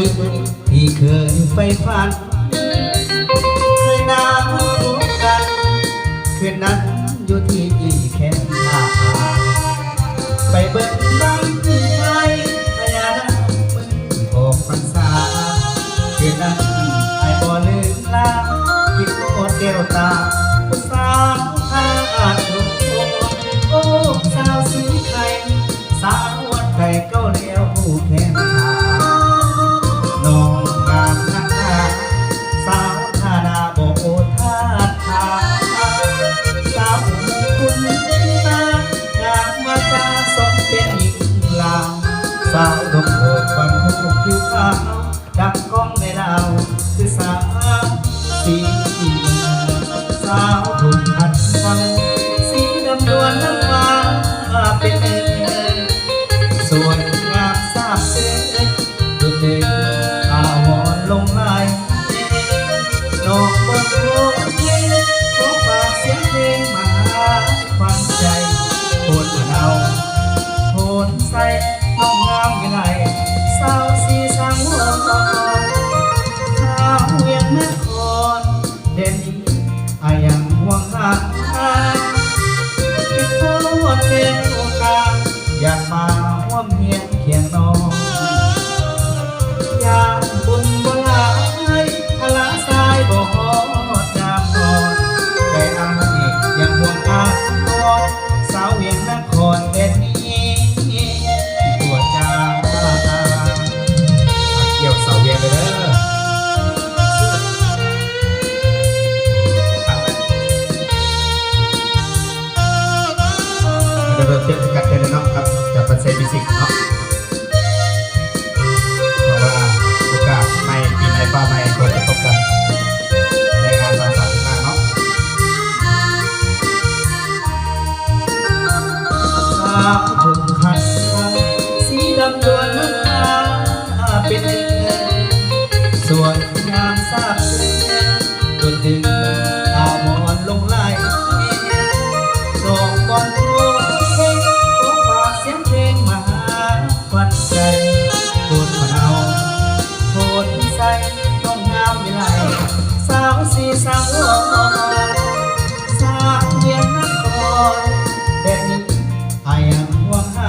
นิดที่เคยไฟฝันเคยนั่งพบกันคืนนั้นอยู่ที่แคมป์ท่าไปเบิ่งบังไฟพญานาคมึงออกพรรษาคืนนั้นไอ้บ่ลืมลาคิดโคตรเดียวตาผู้สาวท่าทุกคนโอ้สาวสีไข่สาววัดไก่เก้าเลี้ยวผู้แคมป์ท่าน้องงามนักหนาสาวท่านาโบท่าทาสาวคุณตางามมาจาสมเป็นหญิงลาวสาวดงโอบบันทุกผิวขาวดังก้องในดาวคือสาวสีสาวถูกขัดฟังสีดำดวนน้ำฟ้าเป็นเอกสวยงามทราบซึ้งดุจเด็กอาวรลงลายนอกบนโลกนี้ขอฝากเสียงเพลงมาฟังใจโคนมะนาวโคนใสน้องงามยังไงสาวสีสังวรสาวเวียงนครเด่นอายังห่วงหาคิดโทษเป็นโอกาสอยากมาร่วมเฮียงเคียงน้องอยากบุญบ่หลายพละสายบ่ฮอดยามนอนแต่อายยังห่วงอาทรสาวเวียงนครเด่นนี้ตัวจ้าเกี่ยวเสาเวียงเลยเด้อเริ่มเต้นกันเลยเนาะครับจากปัจเจกมิสิกเนาะเพราะว่าโอกาสใหม่ปีใหม่ฟ้าใหม่ก็จะพบกันในงานสามสิบห้าเนาะสาวถึงขัดสีดำดวนน้ำตาเป็นสวยงามทราบซึ้งจนดึงเอาหมอนลงไหลดอกบอลโลกขอฝากเสียงเพลงมาฟันใจโคนมะนาวโคนใสต้องงามวิไลสาวสีสาวสาวเวียงนครเด่นนี้อายังห่วงหา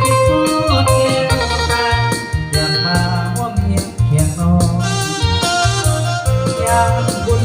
คิดโทษเองโอกาสอยากมาร่วมเฮียงเคียงน้องอยากบุญ